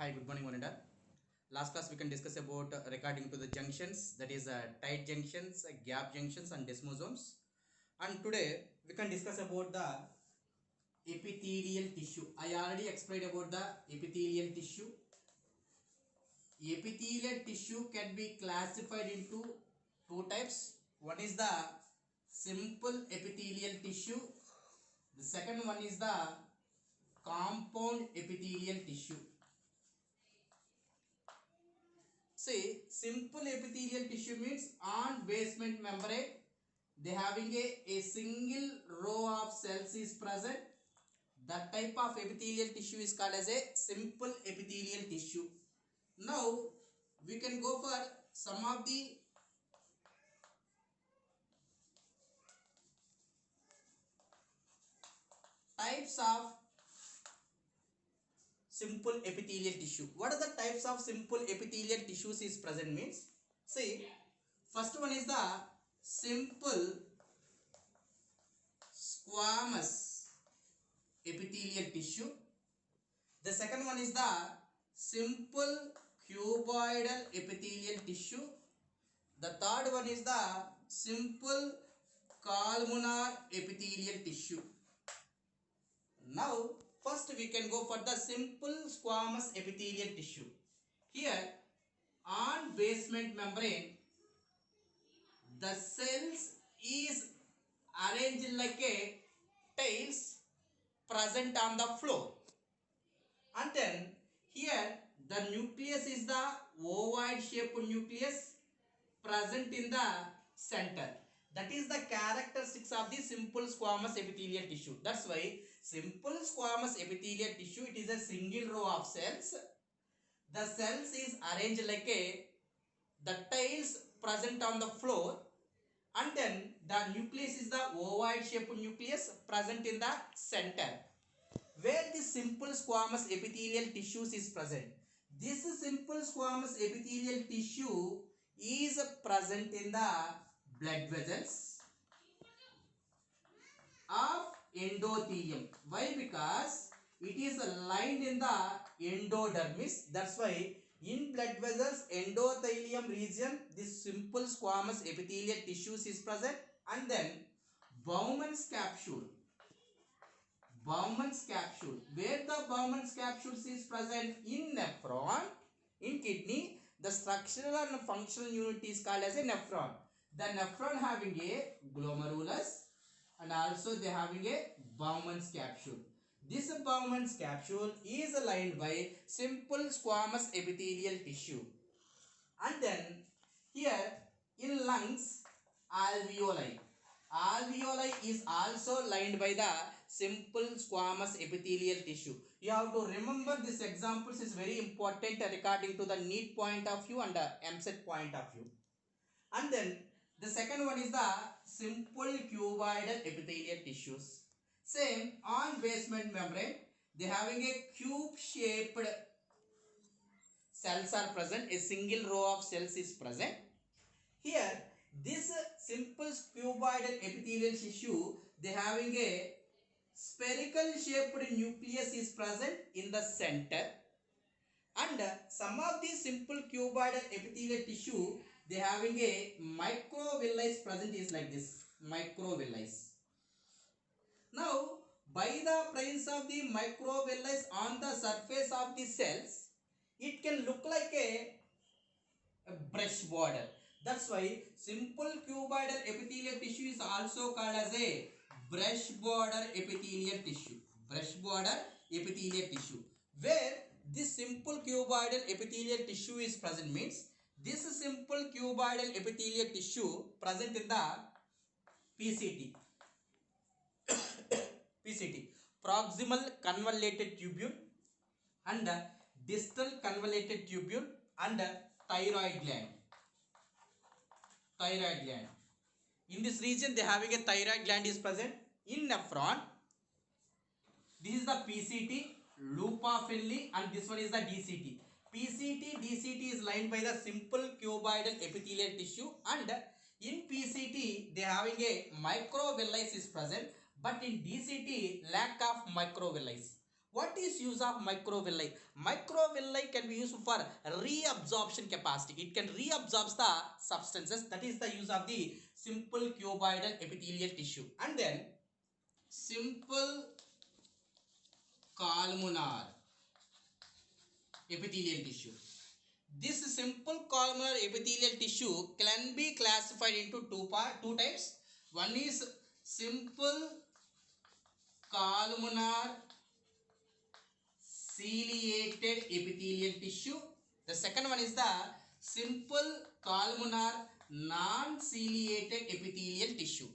Hi, good morning, one and all. Last class we can discuss about regarding to the junctions, that is tight junctions, gap junctions, and desmosomes. And today we can discuss about the epithelial tissue. I already explained about the epithelial tissue. Epithelial tissue can be classified into two types. One is the simple epithelial tissue. The second one is the compound epithelial tissue. See, simple epithelial tissue means on basement membrane, they having a single row of cells is present. That type of epithelial tissue is called as a simple epithelial tissue. Now, we can go for some of the types of simple epithelial tissue. What are the types of simple epithelial tissues is present means? See, first one is the simple squamous epithelial tissue. The second one is the simple cuboidal epithelial tissue. The third one is the simple columnar epithelial tissue. Now, first we can go for the simple squamous epithelial tissue. Here, on basement membrane, the cells is arranged like a tiles present on the floor. And then here the nucleus is the ovoid shaped nucleus present in the center. That is the characteristics of the simple squamous epithelial tissue. That's why simple squamous epithelial tissue, it is a single row of cells. The cells is arranged like a the tiles present on the floor, and then the nucleus is the ovoid shaped nucleus present in the center where the simple squamous epithelial tissues is present. This simple squamous epithelial tissue is present in the blood vessels of endothelium. Why? Because it is lined in the endodermis. That's why in blood vessels endothelium region this simple squamous epithelial tissues is present. And then Bowman's capsule, where the Bowman's capsules is present in nephron, in kidney, the structural and functional unit is called as a nephron. The nephron having a glomerulus and also they having a Bowman's capsule. This Bowman's capsule is lined by simple squamous epithelial tissue. And then here in lungs, alveoli. Alveoli is also lined by the simple squamous epithelial tissue. You have to remember these examples is very important according to the NEET point of view and MCET point of view. And then the second one is the simple cuboidal epithelial tissues. Same on basement membrane, they having a cube shaped cells are present, a single row of cells is present. Here this simple cuboidal epithelial tissue, they having a spherical shaped nucleus is present in the center, and some of these simple cuboidal epithelial tissue, they having a microvilli present is like this, microvilli. Now by the presence of the microvilli on the surface of the cells, it can look like a brush border. That's why simple cuboidal epithelial tissue is also called as a brush border epithelial tissue. Brush border epithelial tissue. Where this simple cuboidal epithelial tissue is present means this simple cuboidal epithelial tissue present in the PCT. PCT, proximal convoluted tubule, and distal convoluted tubule, and thyroid gland. Thyroid gland. In this region, they having a thyroid gland is present. In nephron, this is the PCT, loop Finley, and this one is the DCT. DCT is lined by the simple cuboidal epithelial tissue, and in PCT, they having a microvilli is present, but in DCT, lack of microvilli. What is use of microvilli? Microvilli can be used for reabsorption capacity. It can reabsorb the substances. That is the use of the simple cuboidal epithelial tissue. And then simple columnar epithelial tissue. This simple columnar epithelial tissue can be classified into two types. One is simple columnar ciliated epithelial tissue. The second one is the simple columnar non-ciliated epithelial tissue.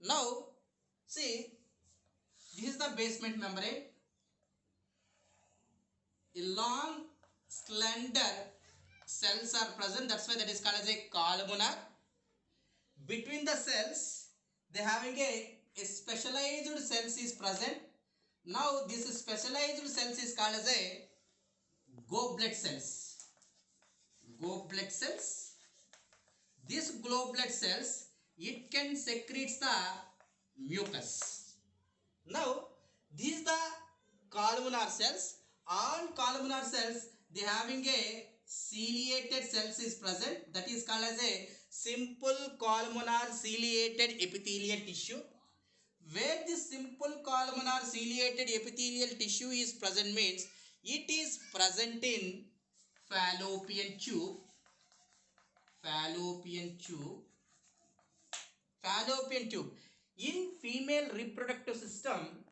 Now, see, this is the basement membrane. A long, slender cells are present. That's why that is called as a columnar. Between the cells, they having a specialized cells is present. Now, this specialized cells is called as a goblet cells. Goblet cells. This goblet cells, it can secrete the mucus. Now, these the columnar cells. All columnar cells, they having a ciliated cells is present. That is called as a simple columnar ciliated epithelial tissue. Where this simple columnar ciliated epithelial tissue is present means it is present in fallopian tube. Fallopian tube. Fallopian tube. In female reproductive system,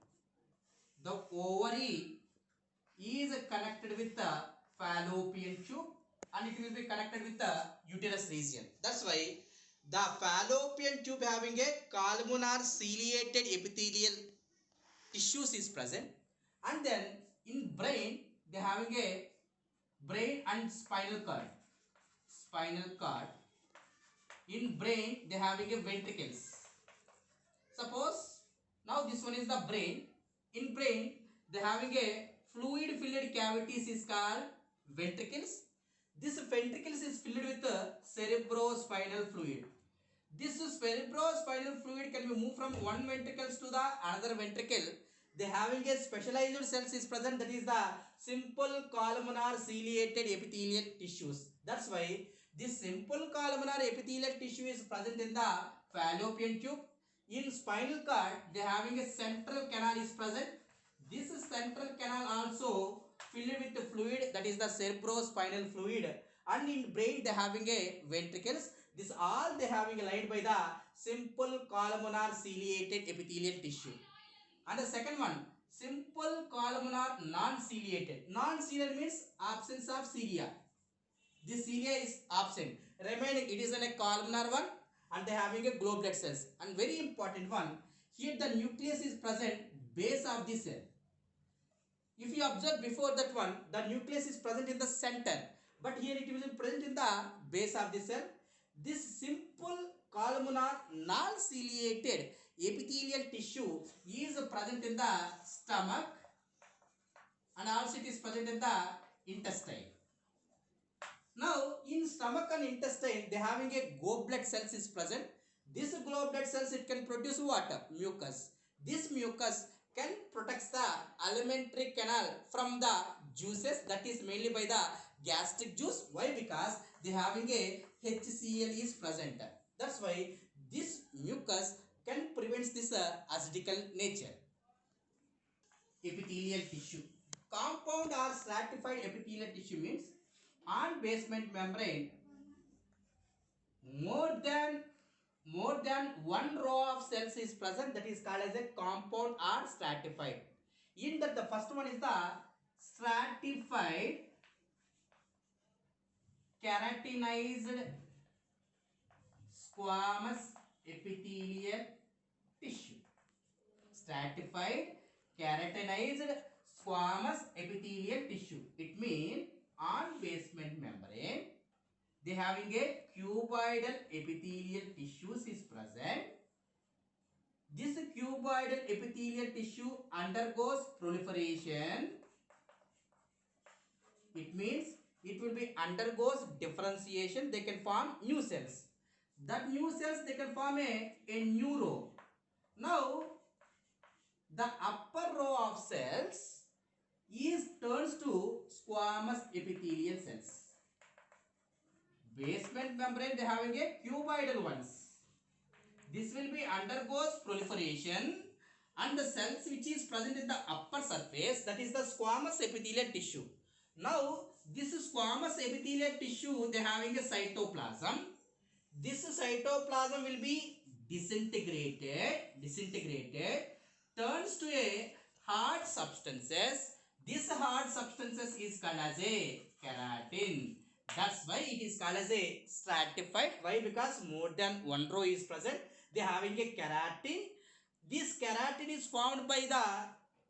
the ovary is connected with the fallopian tube and it will be connected with the uterus region. That's why the fallopian tube having a columnar ciliated epithelial tissues is present, and then in brain they having a brain and spinal cord. Spinal cord. In brain they having a ventricles. Suppose now this one is the brain. In brain they having a fluid filled cavities is called ventricles. This ventricles is filled with cerebrospinal fluid. This cerebrospinal fluid can be moved from one ventricles to the another ventricle. They having a specialized cells is present, that is the simple columnar ciliated epithelial tissues. That's why this simple columnar epithelial tissue is present in the fallopian tube. In spinal cord, they having a central canal is present. This central canal also filled with the fluid, that is the cerebrospinal fluid, and in brain they having a ventricles. This all they having lined by the simple columnar ciliated epithelial tissue. And the second one, simple columnar non-ciliated. Non-ciliated means absence of cilia. This cilia is absent. Remaining it is a columnar one, and they having a goblet cells. And very important one, here the nucleus is present base of the cell. If you observe before that one, the nucleus is present in the center, but here it will be present in the base of the cell. This simple columnar non-ciliated epithelial tissue is present in the stomach, and also it is present in the intestine. Now, in stomach and intestine, they having a goblet cells is present. This goblet cells, it can produce what? Mucus. This mucus can protect the alimentary canal from the juices, that is mainly by the gastric juice. Why? Because they having a HCl is present. That's why this mucus can prevent this acidical nature. Epithelial tissue. Compound or stratified epithelial tissue means on basement membrane more than one row of cells is present, that is called as a compound or stratified. In that the first one is the stratified keratinized squamous epithelial tissue. Stratified keratinized squamous epithelial tissue. It means on basement membrane they having a cuboidal epithelial tissues is present. This cuboidal epithelial tissue undergoes proliferation. It means it will be undergoes differentiation. They can form new cells. That new cells they can form a new row. Now the upper row of cells is turns to squamous epithelial cells. Basement membrane they having a cuboidal ones. This will be undergoes proliferation and the cells which is present in the upper surface, that is the squamous epithelial tissue. Now this squamous epithelial tissue they having a cytoplasm. This cytoplasm will be disintegrated, turns to a hard substances. This hard substances is called as a keratin. That's why it is called as a stratified. Why? Because more than one row is present. They having a keratin. This keratin is formed by the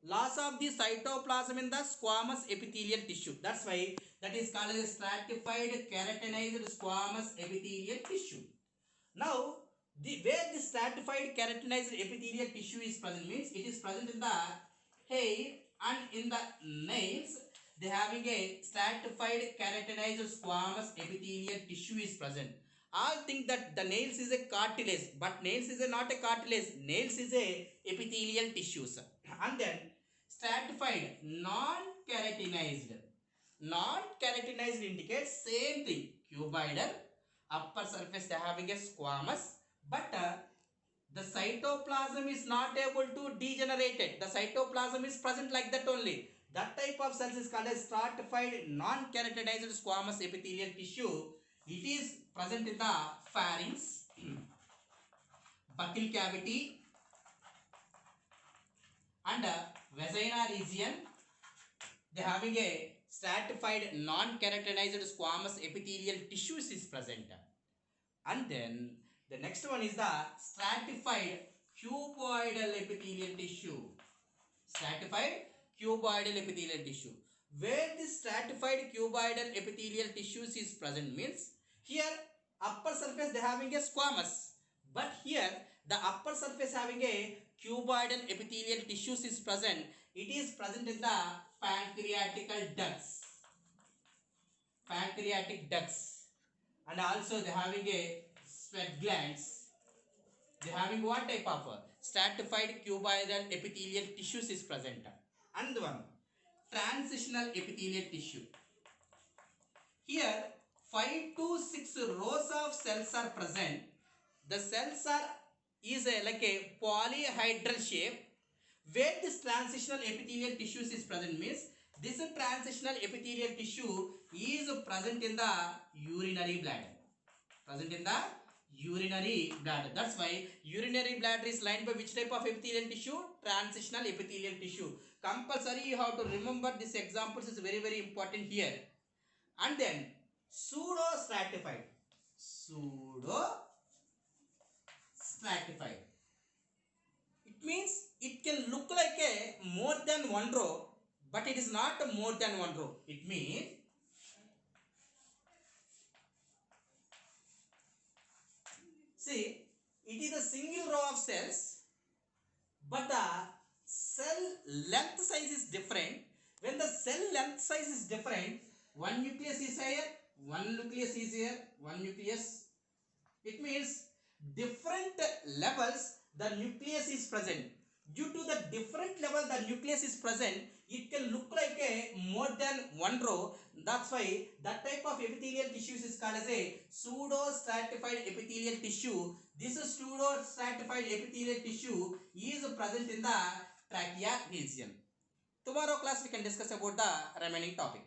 loss of the cytoplasm in the squamous epithelial tissue. That's why that is called as a stratified keratinized squamous epithelial tissue. Now, where the stratified keratinized epithelial tissue is present means it is present in the hair and in the nails. They having a stratified keratinized squamous epithelial tissue is present. All think that the nails is a cartilage, but nails is not a cartilage. Nails is a epithelial tissues. And then stratified non-keratinized. Non-keratinized indicates same thing, cuboidal. Upper surface they having a squamous, but the cytoplasm is not able to degenerate it. The cytoplasm is present like that only. That type of cells is called as stratified non-keratinized squamous epithelial tissue. It is present in the pharynx, buccal cavity, and vagina region. They having a stratified non-keratinized squamous epithelial tissues is present. And then the next one is the stratified cuboidal epithelial tissue. Stratified cuboidal epithelial tissue. Where this stratified cuboidal epithelial tissues is present means here upper surface they having a squamous, but here the upper surface having a cuboidal epithelial tissues is present. It is present in the pancreatical ducts. Pancreatic ducts, and also they having a sweat glands. They having what type of stratified cuboidal epithelial tissues is present. And one transitional epithelial tissue. Here 5 to 6 rows of cells are present. The cells are like a polyhedral shape. Where this transitional epithelial tissues is present means this transitional epithelial tissue is present in the urinary bladder. Present in the urinary bladder. That's why urinary bladder is lined by which type of epithelial tissue? Transitional epithelial tissue. Compulsory you have to remember these examples is very important here. And then pseudo stratified. Pseudo stratified. It means it can look like a more than one row, but it is not more than one row. It means see, it is a single row of cells, but the cell length size is different. When the cell length size is different, one nucleus is here, one nucleus is here, one nucleus. It means different levels the nucleus is present. Due to the different level the nucleus is present, it can look like a more than one row. That's why that type of epithelial tissues is called as a pseudo stratified epithelial tissue. This pseudo stratified epithelial tissue is present in the trachea region. Tomorrow class we can discuss about the remaining topic.